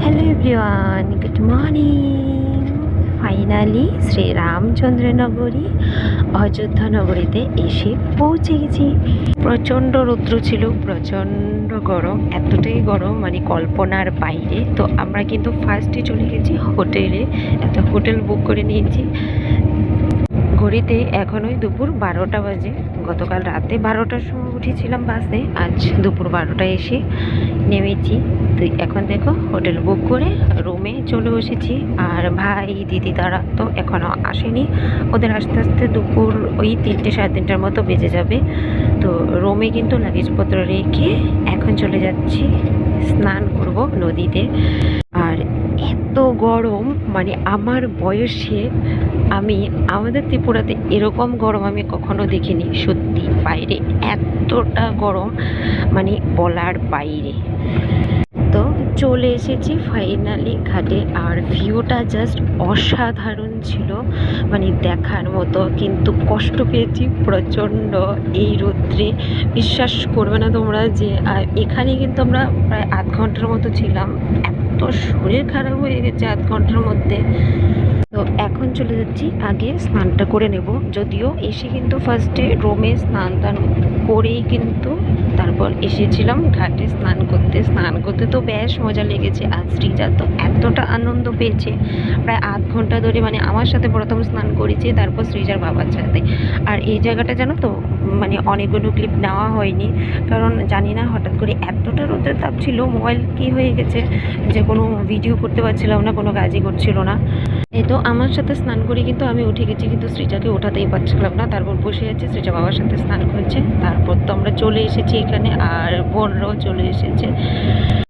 Hello everyone, good morning. Finally শ্রীরামচন্দ্রনগরী অযোধ্যা নগরীতে এসে পৌঁছে গেছি। প্রচণ্ড রৌদ্র ছিল, প্রচণ্ড গরম, এতটাই গরম মানে কল্পনার বাইরে। তো আমরা কিন্তু ফার্স্টে চলে গেছি হোটেলে, একটা হোটেল বুক করে নিয়েছি। ঘড়িতে এখনই দুপুর 12টা বাজে। গতকাল রাতে 12টার সময় উঠেছিলাম বাসে, আজ দুপুর 12টায় এসে নেমেছি। তো এখন দেখো হোটেল বুক করে রুমে চলে বসেছি। আর ভাই দিদি তারা তো এখনও আসেনি, ওদের আস্তে আস্তে দুপুর ওই 3টে সাড়ে 3টার মতো বেজে যাবে। তো রুমে কিন্তু লাগেজপত্র রেখে এখন চলে যাচ্ছি স্নান করব নদীতে। আর এত গরম মানে আমার বয়সে আমাদের ত্রিপুরাতে এরকম গরম আমি কখনো দেখিনি। সত্যি বাইরে এতটা গরম মানে বলার বাইরে। তো চলে এসেছি ফাইনালি ঘাটে। আর ভিউটা জাস্ট অসাধারণ ছিল, মানে দেখার মতো। কিন্তু কষ্ট পেয়েছি প্রচণ্ড এই রৌদ্রে। বিশ্বাস করবে না তোমরা যে এখানে কিন্তু আমরা প্রায় আধ ঘন্টার মতো ছিলাম। এত শরীর খারাপ হয়ে গেছে আধ ঘন্টার মধ্যে। তো এখন চলে যাচ্ছি, আগে স্নানটা করে নেব। যদিও এসে কিন্তু ফার্স্টে রুমে স্নান টান করেই কিন্তু তারপর এসেছিলাম ঘাটে স্নান করতে তো বেশ মজা লেগেছে। আর শ্রীজা তো এতটা আনন্দ পেয়েছে, প্রায় আধ ঘন্টা ধরে মানে আমার সাথে প্রথম স্নান করেছে, তারপর শ্রীজার বাবার সাথে। আর এই জায়গাটা জানো তো মানে অনেকগুলো ক্লিপ নেওয়া হয়নি, কারণ জানি না হঠাৎ করে এতটা রোদের তাপ ছিল, মোবাইল কি হয়ে গেছে যে কোনো ভিডিও করতে পারছিলাম না, কোনো কাজই করছিল না। এই তো আমার সাথে স্নান করে কিন্তু আমি উঠে গেছি, কিন্তু শ্রীজাকে ওঠাতেই পারছিলাম না। তারপর বসে আছে, শ্রীজা বাবার সাথে স্নান করছে। তারপর তো আমরা চলে এসেছি এখানে, আর বোনরাও চলে এসেছে।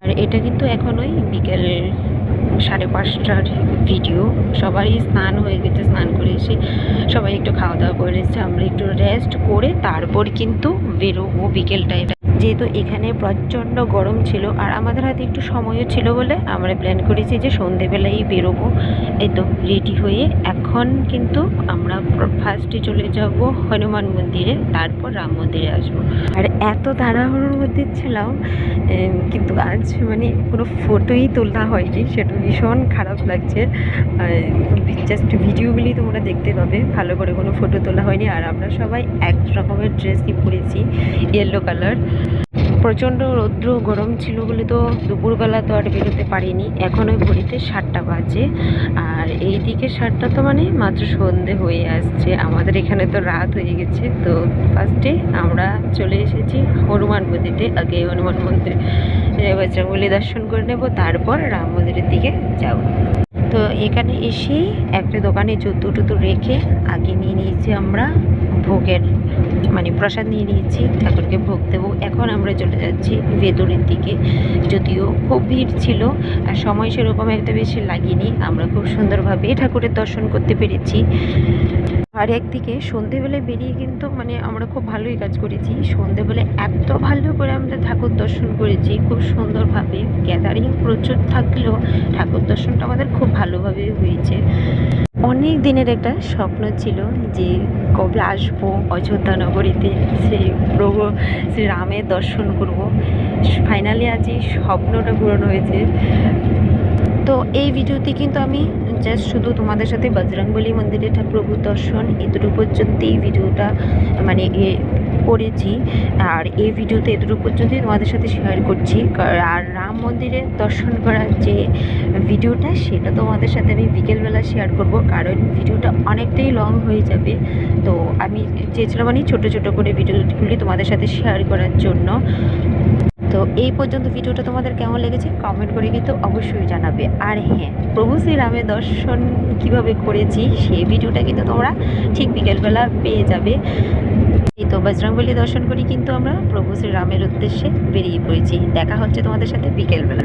আর এটা কিন্তু এখনই বিকেল 5:30টার ভিডিও। সবাই স্নান হয়ে গেছে, স্নান করে এসে সবাই একটু খাওয়া দাওয়া করে এসেছে। আমরা একটু রেস্ট করে তারপর কিন্তু বেরোবো বিকেলটা। যেহেতু এখানে প্রচণ্ড গরম ছিল আর আমাদের হাতে একটু সময়ও ছিল বলে আমরা প্ল্যান করেছি যে সন্ধেবেলায় বেরোবো। এই তো রেডি হয়ে এখন কিন্তু আমরা ফার্স্টে চলে যাব হনুমান মন্দিরে, তারপর রাম মন্দিরে আসবো। আর এত তাড়াহুড়োর মধ্যে ছিলাম, কিন্তু আজ মানে কোনো ফটোই তোলা হয়নি, সেটা ভীষণ খারাপ লাগছে। জাস্ট ভিডিওগুলি তোমরা দেখতে পাবে, ভালো করে কোনো ফটো তোলা হয়নি। আর আমরা সবাই এক রকমের ড্রেসই পরেছি, ইয়েলো কালার। প্রচণ্ড রৌদ্র গরম ছিল বলে তো দুপুরবেলা তো আর বেরোতে পারিনি। এখনও ঘড়িতে 7টা বাজে, আর এই দিকে 7টা তো মানে মাত্র সন্ধে হয়ে আসছে। আমাদের এখানে তো রাত হয়ে গেছে। তো ফার্স্টে আমরা চলে এসেছি হনুমান মন্দিরে। আগে হনুমান মন্দিরে বজরংবলী দর্শন করে নেব, তারপর রাম মন্দিরের দিকে যাব। তো এখানে এসেই একটা দোকানে জুতো টুতো রেখে আগে নিয়ে নিয়েছি আমরা ভোগের মানে প্রসাদ নিয়ে নিয়েছি, ঠাকুরকে ভোগ দেবো। এখন আমরা চলে যাচ্ছি ভেতরের দিকে। যদিও খুব ভিড় ছিল আর সময় সেরকম একটা বেশি লাগেনি, আমরা খুব সুন্দরভাবে ঠাকুরের দর্শন করতে পেরেছি। আর একদিকে সন্ধেবেলায় বেরিয়ে কিন্তু মানে আমরা খুব ভালোই কাজ করেছি। সন্ধেবেলায় এত ভালো করে আমরা ঠাকুর দর্শন করেছি, খুব সুন্দরভাবে। গ্যাদারিং প্রচুর থাকলেও ঠাকুর দর্শনটা আমাদের খুব ভালোভাবে হয়েছে। অনেক দিনের একটা স্বপ্ন ছিল যে কবে আসবো অযোধ্যা নগরীতে, সেই প্রভু শ্রীরামের দর্শন করব। ফাইনালি আজ এই স্বপ্নটা পূরণ হয়েছে। তো এই ভিডিওতে কিন্তু আমি জাস্ট শুধু তোমাদের সাথে বজরংবলী মন্দিরে প্রভুর দর্শন এতটুকু পর্যন্তই ভিডিওটা মানে করেছি। আর এই ভিডিওতে এতটুকু পর্যন্তই তোমাদের সাথে শেয়ার করছি। আর রাম মন্দিরে দর্শন করার যে ভিডিওটা সেটা তোমাদের সাথে আমি বিকেলবেলা শেয়ার করব, কারণ ভিডিওটা অনেকটাই লং হয়ে যাবে। তো আমি চেয়েছিলাম মানে ছোটো ছোটো করে ভিডিওগুলি তোমাদের সাথে শেয়ার করার জন্য। তো এই পর্যন্ত ভিডিওটা তোমাদের কেমন লেগেছে কমেন্ট করে কিন্তু অবশ্যই জানাবে। আর হ্যাঁ, প্রভু শ্রীরামের দর্শন কিভাবে করেছি সেই ভিডিওটা কিন্তু তোমরা ঠিক বিকেলবেলা পেয়ে যাবে। এই তো বজরংবলী দর্শন করি কিন্তু আমরা প্রভু শ্রীরামের উদ্দেশ্যে বেরিয়ে পড়েছি। দেখা হচ্ছে তোমাদের সাথে বিকেলবেলা।